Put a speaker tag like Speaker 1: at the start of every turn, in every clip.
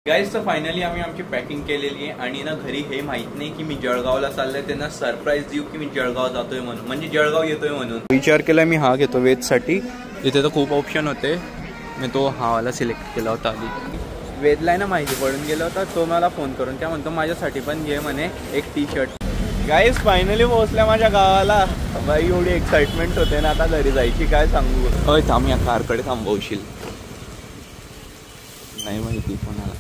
Speaker 1: Guys तर finally आम्ही आमची पॅकिंग केलेली आहे आणि ना घरी हे माहित नाही की मी जळगावला चाललोय, त्यांना सरप्राईज देऊ की मी जळगाव जातोय म्हणून, म्हणजे जळगाव येतोय म्हणून विचार केला मी. हा घेतो वेजसाठी, इथे तर खूप ऑप्शन होते, मी तो हा वाला सिलेक्ट केला होता. आधी वेदला ना माहिती पडून गेला होता, तो मला फोन करून त्या म्हणतो माझ्यासाठी पण घे म्हणे एक टी शर्ट. गाईज फायनली पोहोचल्या माझ्या गावाला. बाई एवढी एक्साइटमेंट होते ना, आता घरी जायची काय सांगू. होय थांब, या कारकडे थांबवशील, नाही माहिती कोणाला.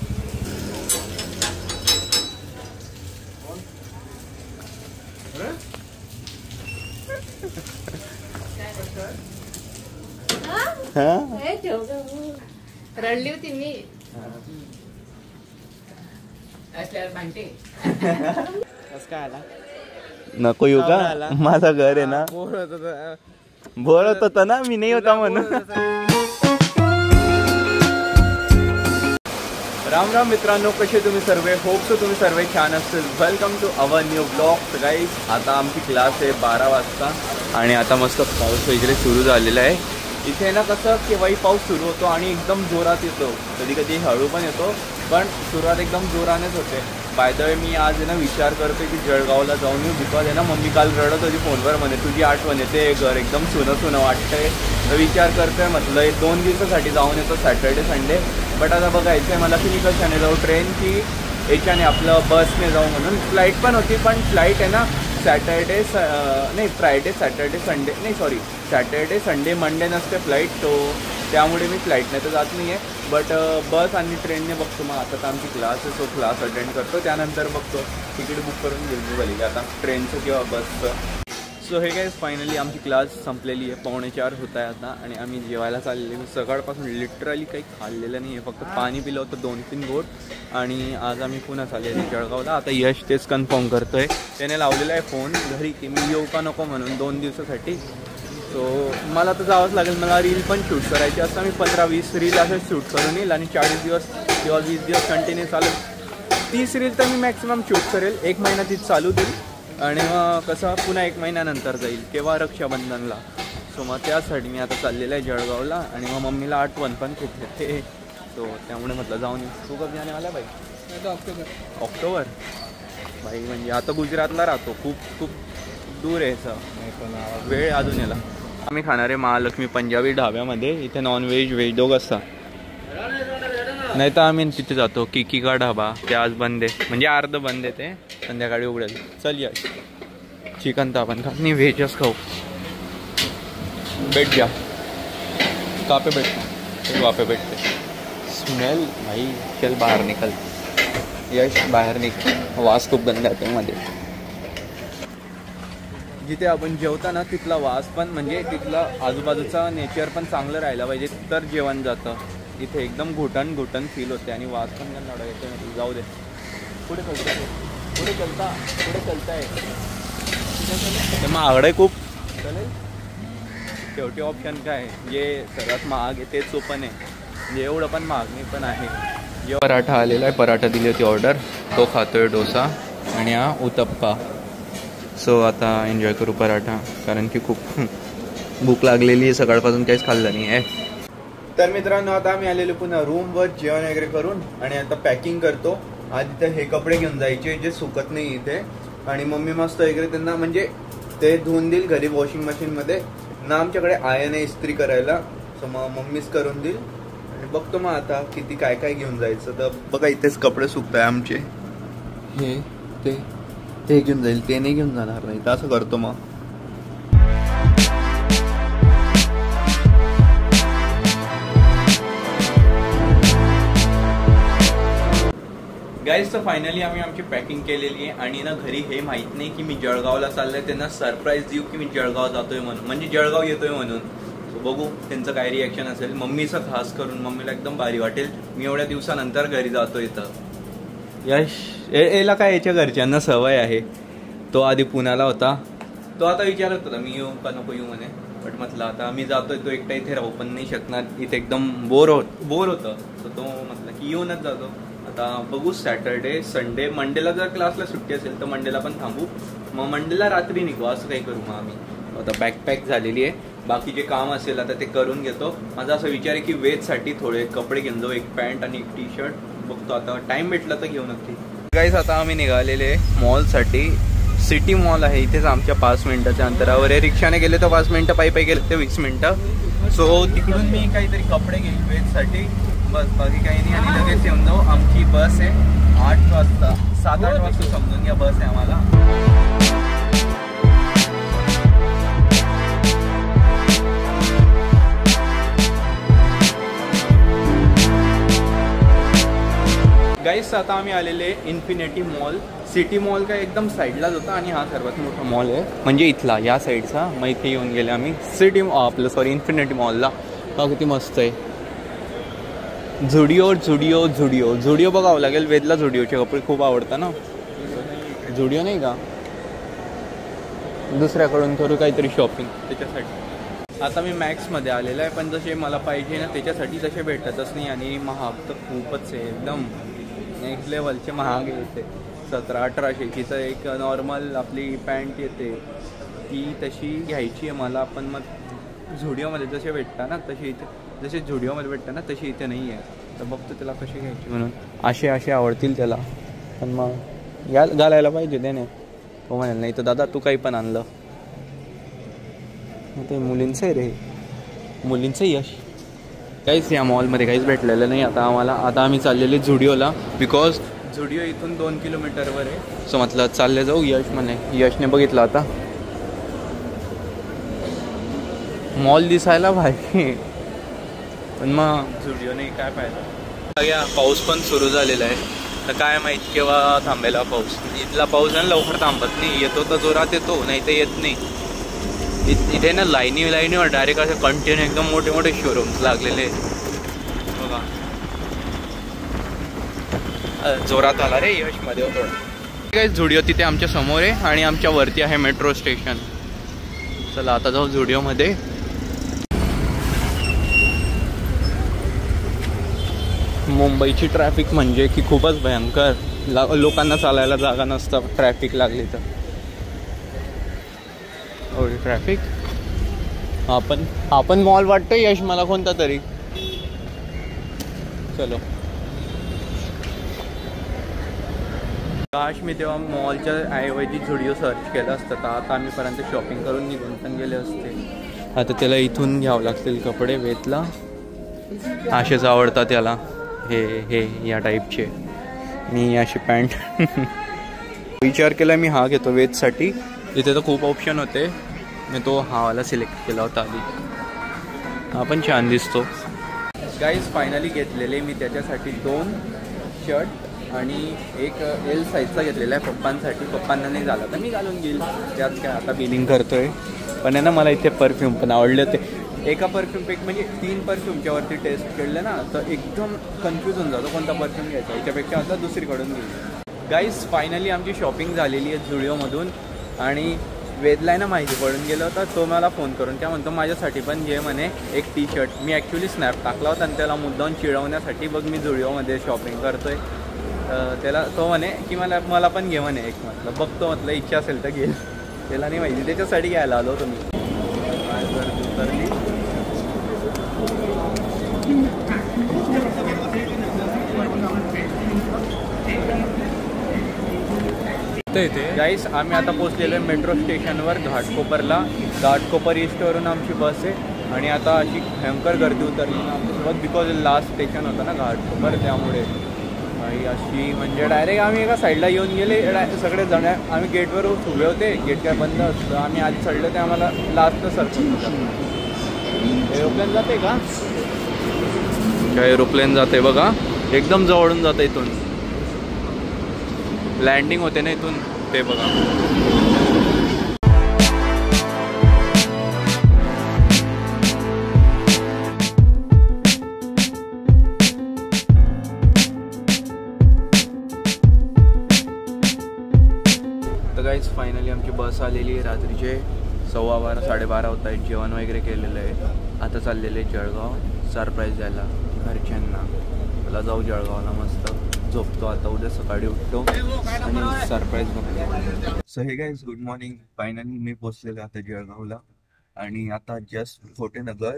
Speaker 2: रडली होती मी.
Speaker 1: काय आला नको येऊ का, माझं घर आहे ना. बोर होत होता ना, मी नाही होता म्हणून. राम राम मित्रांनो, कसे तुम्ही सर्व, होप तुम्ही सर्व छान असतील. Welcome to our new blog. Guys आता आमची क्लास आहे 12 वाजता आणि आता मस्त पाऊस वगैरे सुरू झालेला आहे. इथे ना कसं केव्हाही पाऊस सुरू होतो आणि एकदम जोरात येतो, कधी कधी हळू पण येतो, पण सुरुवात एकदम जोरानेच होते. बाय द वे मी आज आहे ना विचार करतोय की जळगावला जाऊन येऊ, बिकॉज आहे ना मम्मी काल रडत होती फोनवर, म्हणे तुझी आठवण येते, घर एकदम सुनं वाटतंय. तर विचार करतोय म्हटलं 2 दिवसासाठी जाऊन येतो, सॅटर्डे संडे. बट आता बघायचं आहे मला की मी कशाने जाऊ, ट्रेन की याच्याने आपलं बसने जाऊ म्हणून. फ्लाईट पण होती, पण फ्लाईट आहे ना सॅटर्डे नाही फ्रायडे सॅटर्डे संडे नाही सॉरी सॅटर्डे संडे मंडे नसते फ्लाईट, तो त्यामुळे मी फ्लाईटने तर जात नाही आहे. बट बस आणि ट्रेनने बघतो. मग आता तर आमची क्लास आहे, सो क्लास अटेंड करतो, त्यानंतर बघतो तिकीट बुक करून घेऊन मी भले आता ट्रेनचं किंवा बसचं. सो हे काय फायनली आमची क्लास संपलेली आहे, 3:45 होत आहे आता आणि आम्ही जेवायला चाललेली. सकाळपासून लिटरली काही खाल्लेलं नाही आहे, फक्त पाणी पिलं होतं 2-3 गोट. आणि आज आम्ही पुन्हा चाललेली जळगावला. आता यश तेच कन्फर्म करतोय, त्याने लावलेला आहे फोन घरी की मी येऊ का नको म्हणून 2 दिवसासाठी. सो मला तर जावंच लागेल. मला रील पण शूट करायची असं, मी 15-20 रील असं शूट करून येईल आणि 40 दिवस किंवा 20 दिवस कंटिन्यू चालेल. 30 रील तर मी मॅक्सिमम शूट करेल, 1 महिना तीच चालू देईल आणि मग कसं पुन्हा 1 महिन्यानंतर जाईल केव्हा रक्षाबंधनला. सो मग त्यासाठी मी आता चाललेलं आहे जळगावला आणि मग मम्मीला आठवण पण खूप येते, सो त्यामुळे म्हटलं जाऊन येऊ. तू कधी जाणे मला बाई? ऑक्टोबर बाई, म्हणजे आता गुजरातला राहतो, खूप दूर आहे याचं, वेळ अजून याला. आम्ही खाणार आहे महालक्ष्मी पंजाबी ढाब्यामध्ये, इथे नॉनव्हेज व्हेज दोघं असतात. नाही तर आम्ही तिथे जातो किकी का ढाबा, ते आज बंद आहे, म्हणजे अर्ध बंद आहे, ते संध्याकाळी उघडेल. चल या, चिकन तर आपण खात नाही, व्हेजच खाऊ. बैठ जा, कापे बैठतो, वापे बैठते. स्मेल भाई, चल बाहेर निकल. यश बाहेर निघ, वास खूप गंध येतो मध्ये. जिथे आपण जेवता तिथला वास पण, म्हणजे तिथला आजूबाजूचा नेचर पण चांगलं राहायला पाहिजे तर जेवण जातं. इथे एकदम घुटन फील होते आणि वास पण गंध येतो. जाऊ दे, पुढे चलताय ते महागडे खूप चालेल. शेवटी ऑप्शन काय, जे सर्वात महाग आहे तेच ओपन आहे, म्हणजे एवढं पण महाग नाही पण आहे. जे पराठा आलेला आहे, पराठा दिली होती ऑर्डर, तो खातोय डोसा आणि हा उत्तप्पा. सो आता एन्जॉय करू पराठा, कारण की खूप भूक लागलेली आहे, सकाळपासून काहीच खाल्लं नाही आहे. तर मित्रांनो आता आम्ही आलेलो पुन्हा रूमवर जेवण वगैरे करून आणि आता पॅकिंग करतो. आधी तर हे कपडे घेऊन जायचे जे सुकत नाही इथे, आणि मम्मी मस्त वगैरे त्यांना म्हणजे ते धुवून देईल घरी वॉशिंग मशीनमध्ये ना. आमच्याकडे आयन आहे इस्त्री करायला, सो मग मम्मीच करून देईल. आणि बघतो मग आता किती काय काय घेऊन जायचं. तर बघा इथेच कपडे सुकताय आमचे, हे ते घेऊन जाईल, ते नाही घेऊन जाणार नाही, तर असं करतो मग. गाईज तर फायनली आम्ही आमची पॅकिंग केलेली आहे आणि ना घरी हे माहित नाही की मी जळगावला चाललोय, त्यांना सरप्राईज देऊ की मी जळगाव जातोय म्हणून, म्हणजे जळगाव येतोय म्हणून. सो बघू त्यांचं काय रिॲक्शन असेल. मम्मीचं खास करून, मम्मीला एकदम भारी वाटेल मी एवढ्या दिवसानंतर घरी जातो इथं. यश याला काय, याच्या घरच्यांना सवय आहे, तो आधी पुण्याला होता, तो आता विचारत होता मी येऊ का नको येऊ म्हणे. बट म्हटलं आता मी जातोय, तो एकटा इथे राहू पण नाही शकणार, इथे एकदम बोर होतं. तर तो म्हटलं की येऊनच जातो. आता बघू सॅटर्डे संडे, मंडेला जर क्लासला सुट्टी असेल तर मंडेला पण थांबू, मग मंडेला रात्री निघू, असं काही करू. मग आम्ही आता बॅकपॅक झालेली आहे, बाकी जे काम असेल आता ते करून घेतो. माझा असा विचार आहे की वेजसाठी थोडे कपडे घेऊन जाऊ, एक पॅन्ट आणि एक टी शर्ट, बघतो आता टाइम भेटला तर घेऊ नक्की. गाईस आता आम्ही निघालेले मॉलसाठी. सिटी मॉल आहे इथेच आमच्या 5 मिनिटाच्या अंतरावर आहे. रिक्षाने गेले तर 5 मिनिटं, पायी गेले तर 20 मिनिटं. सो तिकडून मी काहीतरी कपडे घेईन वेजसाठी, बस बाकी काही नाही. आणि लगेच येऊन जाऊ. आमची बस आहे 8 वाजता, 7-8 वाजता समजून घ्या बस आहे आम्हाला. गाईस आता आम्ही आलेले इन्फिनिटी मॉल. सिटी मॉल का एकदम साईडलाच होता आणि हा सर्वात मोठा मॉल आहे म्हणजे इथला, या साईडचा. मग इथे येऊन गेले आम्ही इन्फिनिटी मॉलला. बघा किती मस्त आहे. झुडिओ बघावं लागेल. वेदला झुडिओचे कपडे खूप आवडतात ना. झुडिओ नाही का, दुसऱ्याकडून करू काहीतरी शॉपिंग त्याच्यासाठी. आता मी मॅक्समध्ये आलेला आहे, पण जसे मला पाहिजे ना त्याच्यासाठी तसे भेटतच नाही. आणि महाग तर खूपच आहे, एकदम नेक्स्ट लेवलचे महाग येते. 1700-1800ची तर एक नॉर्मल आपली पॅन्ट येते, ती तशी घ्यायची आहे मला. पण मग झुडिओमध्ये जसे भेटतात ना तशी इथे, जसे झुडिओमध्ये भेटतात ना तशी इथे नाही आहे. तर बघतो त्याला कशी घ्यायची म्हणून. असे आवडतील त्याला, पण मग घालायला पाहिजे त्याने. तो म्हणाल नाही तर दादा तू काही पण आणलं. ते मुलींचं आहे रे, मुलींचं यश. काहीच या मॉलमध्ये काहीच भेटलेलं नाही आता आम्हाला. आता आम्ही चाललेले झुडिओला, बिकॉज झुडिओ इथून 2 किलोमीटरवर आहे. सो म्हटलं चालले जाऊ. यश म्हणे, यशने बघितलं आता मॉल दिसायला भारी, पण मग झुडिओ नाही काय फायदा. या पाऊस पण सुरू झालेला आहे, तर काय माहीत केव्हा थांबेला पाऊस. इथला पाऊस आहे लवकर थांबत नाही. येतो तर जोरात येतो, नाही तर येत नाही. इथे ना लाईनीवर डायरेक्ट असे कंटिन्यू एकदम मोठे मोठे शोरूम्स लागलेले बघा. जोरात आला रे यशमध्ये थोडं. काही झुडिओ तिथे आमच्या समोर आहे आणि आमच्या वरती आहे मेट्रो स्टेशन. चला आता जाऊ झुडिओमध्ये. मुंबईची ट्रॅफिक म्हणजे की खूपच भयंकर. लोकांना चालायला जागा नसतं ट्रॅफिक लागली तर. एवढी ट्रॅफिक. आपण मॉल वाटतोय यश मला कोणता तरी. चलो. काश मी तेव्हा मॉलच्या ऐवजी झुडिओ सर्च केलं असतं तर आता आम्हीपर्यंत शॉपिंग करून निघून पण गेले असते. आता त्याला इथून घ्यावं लागतील कपडे. वेदला असेच आवडतात त्याला, हे या टाईपचे. मी अशी पॅन्ट विचार केला मी हा घेतो वेदसाठी. तिथे तर खूप ऑप्शन होते, मी तो हावाला सिलेक्ट केला होता आधी. हा पण छान दिसतो. गाईज फायनली घेतलेले मी त्याच्यासाठी 2 शर्ट आणि एक एल साईजचा घेतलेला आहे पप्पांसाठी. पप्पांना नाही झाला तर मी घालून घेईल, त्यात काय आता बिलिंग करतोय. पण आहे ना मला इथे परफ्यूम पण आवडले होते. एका परफ्यूमपैकी म्हणजे 3 परफ्यूमच्या वरती टेस्ट केले ना तर एकदम कन्फ्यूज होऊन जातो कोणता परफ्यूम घ्यायचा. याच्यापेक्षा आता दुसरीकडून घेईल. गाईज फायनली आमची शॉपिंग झालेली आहे झुडिओमधून. आणि वेदला ना माहिती पडून गेलं होता, तो मला फोन करून काय म्हणतो माझ्यासाठी पण घे म्हणे एक टी-शर्ट. मी ॲक्च्युली स्नॅप टाकला होता आणि त्याला मुद्दाम चिडवण्यासाठी बघ मी झुडिओमध्ये शॉपिंग करतोय. त्याला तो म्हणे की मला पण घे म्हणे एक. म्हटलं बघतो, म्हटलं इच्छा असेल तर घेईल. त्याला नाही माहिती, त्याच्यासाठी घ्यायला आलो होतो मी. गाईस आम्ही आता पोहोचलेलो आहे मेट्रो स्टेशनवर घाटकोपरला. घाटकोपर ईस्टवरून आमची बस आहे आणि आता अशी भयंकर गर्दी उतरली ना आमच्यासोबत, बिकॉज लास्ट स्टेशन होतं ना घाटकोपर, त्यामुळे अशी म्हणजे डायरेक्ट आम्ही एका साईडला येऊन गेले. सगळे जण आम्ही गेटवर उभे होते, गेट काय बंद असतं. आम्ही आधी चढलो ते आम्हाला लास्टचं सर्कल होतं. एरोप्लेन जाते का? एरोप्लेन जाते बघा, एकदम जवळून जातं इथून. लँडिंग होते ना इथून, ते बघा. तर गाईज फायनली आमची बस आलेली आहे. रात्रीचे 12:15 साडेबारा होत आहेत. जेवण वगैरे केलेलं आहे. आता चाललेले जळगाव सरप्राईज द्यायला घरच्यांना. मला जाऊ जळगावला, मस्त झोपतो आता. उद्या सकाळी उठतो आणि सरप्राईज बघतो. सो हे गाईज गुड मॉर्निंग. फायनली मी पोचलेलो आता जळगावला आणि आता जस्ट खोटेनगर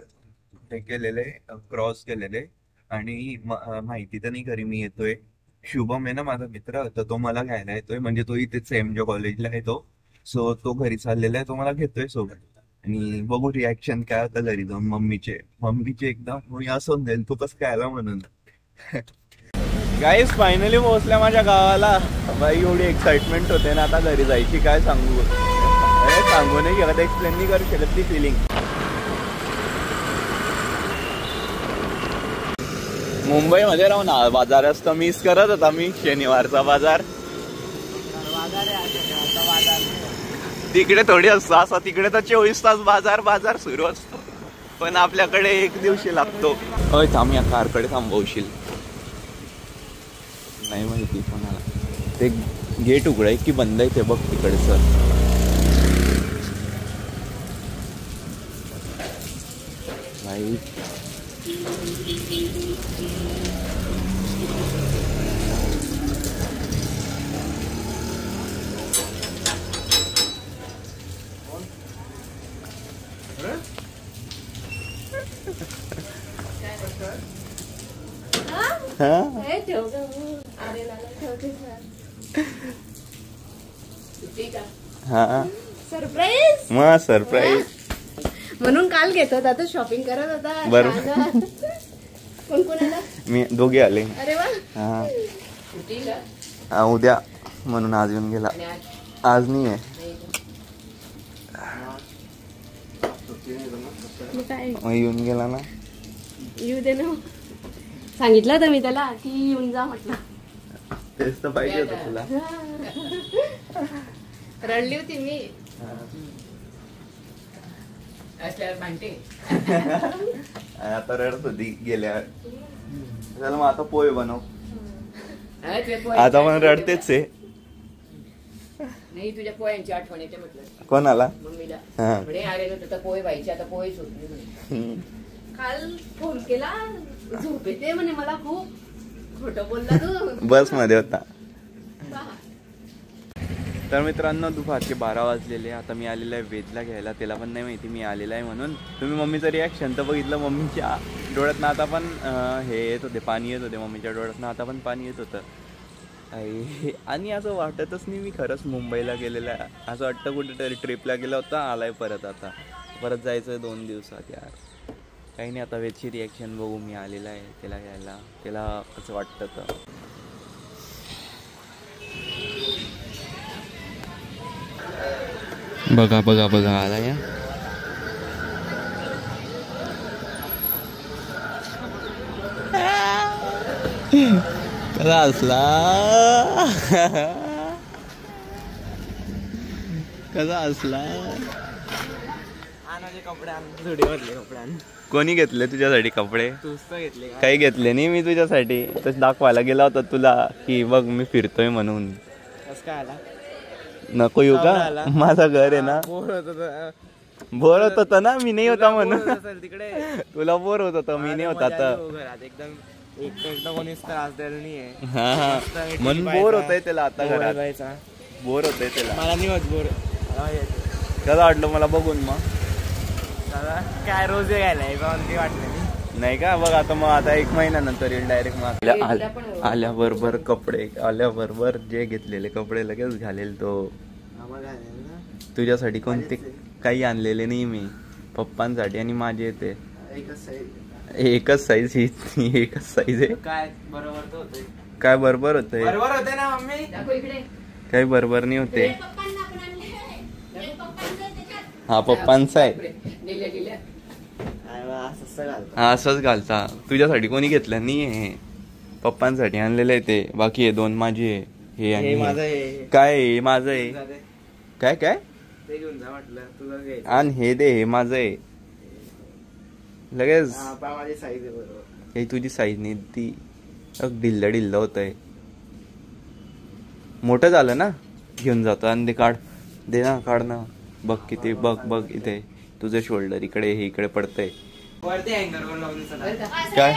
Speaker 1: हे केलेले क्रॉस केलेले आणि माहिती तर नाही खरी मी येतोय. शुभम आहे ना माझा मित्र, तर तो मला घ्यायला येतोय. म्हणजे तो इथेच सेमच्या कॉलेजला आहे तो. सो तो घरी चाललेला आहे, तो मला घेतोय सोबत. आणि बघू रिॲक्शन काय होतं घरी जाऊन मम्मीचे एकदम मी असं जाईल तू कसं काय आला म्हणून. गाईस फायनली पोहोचल्या माझ्या गावाला. बाई एवढी एक्साइटमेंट होते ना आता घरी जायची, काय सांगू. सांगू नाही शकत, एक्सप्लेन नाही करू शकत ती फिलिंग. मुंबईमध्ये राहून बाजार असतं मिस करत होता मी. शनिवारचा बाजार तिकडे थोडी असतो असा, तिकडे तर 24 तास बाजार सुरू असतो. पण आपल्याकडे एक दिवशी लागतो. होय थांब, या कारकडे थांबवशील. नाही माहिती कोणाला. ते गेट उघड आहे की बंद आहे ते बघ तिकडचं. भाई
Speaker 2: सरप्राईज
Speaker 1: मग सरप्राईज
Speaker 2: म्हणून काल घेत होता तो, शॉपिंग करत होता.
Speaker 1: बरोबर.
Speaker 2: कोण कोण आला?
Speaker 1: मी दोघे आले.
Speaker 2: अरे वा.
Speaker 1: हा उद्या म्हणून आज येऊन गेला. आज नाही आहे. येऊन गेला ना.
Speaker 2: येऊ दे ना. सांगितलं होतं मी त्याला की येऊन जा म्हटलं.
Speaker 1: तेच तर पाहिजे होतं तुला.
Speaker 2: रडली होती मी.
Speaker 1: आता रडत होती गेल्या. चल मग आता पोहे बनव. आता पण रडतेच आहे.
Speaker 3: नाही तुझ्या पोह्यांची आठवण येते म्हटलं.
Speaker 1: कोणाला?
Speaker 3: मम्मीला.
Speaker 1: हा.
Speaker 3: म्हणे आलेलो तर पोहे व्हायचे, आता पोहे सुटले.
Speaker 2: काल फोन केला, झोप येते म्हणे मला खूप. खोटं बोलला तू.
Speaker 1: बस मध्ये होता. तर मित्रांनो दुपारचे 12 वाजलेले. आता मी आलेला आहे वेदला घ्यायला. त्याला पण नाही माहिती मी आलेला आहे म्हणून. तुम्ही मम्मीचं रिॲक्शन तर बघितलं. मम्मीच्या डोळ्यातनं आता पण हे येत होते, पाणी येत होते मम्मीच्या डोळ्यातनं. आता पण पाणी येत होतं. आणि असं वाटतच नाही मी खरंच मुंबईला गेलेला आहे. असं वाटतं कुठेतरी ट्रिपला गेला होता, आलाय परत. आता परत जायचं 2 दिवसात यार. काही नाही, आता वेदची रिॲक्शन बघू. मी आलेला आहे त्याला घ्यायला. त्याला कसं वाटतं तर. बघा बघा बघा आला या. कसा असला कसा असला. कोणी घेतले तुझ्यासाठी कपडे? काही घेतले नाही मी तुझ्यासाठी. तस दाखवायला गेला होता तुला की बघ मी फिरतोय म्हणून. नको येऊ का? माझं घर आहे ना. बोर होत होता ना मी नाही होता म्हणून. तुला बोर होत होता मी नाही होता तर.
Speaker 4: एकदम कोणीच त्रास द्यायला नाहीये.
Speaker 1: म्हणून बोर होतय त्याला आता घरात. बोर होतय त्याला.
Speaker 4: मला नाही होत बोर.
Speaker 1: कसं वाटलं मला बघून मग?
Speaker 4: काय रोज घ्यायला काही वाटलं
Speaker 1: नाही का? बघ आता मग आता 1 महिन्यानंतर येईल डायरेक्ट. मग आल्याबरोबर कपडे, आल्याबरोबर जे घेतलेले कपडे लगेच घालेल तो. तुझ्यासाठी कोणते काही आणलेले नाही मी. पप्पांसाठी आणि माझे येते एकच साईज. ही एकच साईज आहे.
Speaker 4: काय बरोबर होते?
Speaker 1: काय बरोबर होतंय?
Speaker 4: बरोबर होते ना मम्मी?
Speaker 1: काही बरोबर नाही होते. हा पप्पांचा आहे. असंच घालता. तुझ्यासाठी कोणी घेतलं नाही हे. पप्पांसाठी आणलेलं आहे ते. बाकी हे 2 माझे आहे. हे आणि काय माझं आहे. काय काय
Speaker 4: ते घेऊन जा म्हटलं तुझं.
Speaker 1: आणि हे दे, हे माझं आहे लगेच.
Speaker 4: माझी साईज आहे बरोबर.
Speaker 1: हे तुझी साईज नाही ती. ढिल्ल होत आहे. मोठं झालं ना घेऊन जातो. आणि ते काढ दे ना, काढ ना. बघ किती. बघ बघ इथे तुझं शोल्डर इकडे, हे इकडे पडतंय.
Speaker 4: वरती हँगर वर लावून
Speaker 1: काय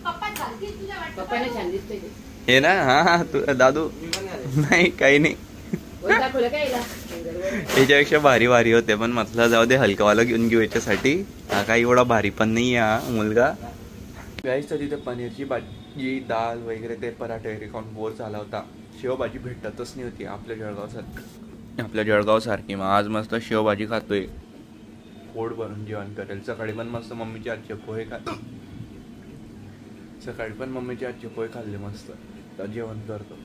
Speaker 3: पप्पाने छान दिसतंय ते.
Speaker 1: हे ना. हा तू दादू नाही काही नाही.
Speaker 3: दाखवलं काय
Speaker 1: याच्यापेक्षा भारी भारी होते पण म्हटलं जाऊ दे हलकावाला घेऊन घेऊ याच्यासाठी. हा काही एवढा भारी पण नाही हा मुलगा. गाईस तर तिथे पनीरची भाजी दाल वगैरे ते पराठे वगैरे खाऊन बोर झाला होता. शेवभाजी भेटतच नाही होती आपल्या जळगावसारखी. मग आज मस्त शेवभाजी खातोय, पोट भरून जेवण करेल. सकाळी पण मस्त मम्मीचे आजचे पोहे खाल्ले मस्त. तर जेवण करतो.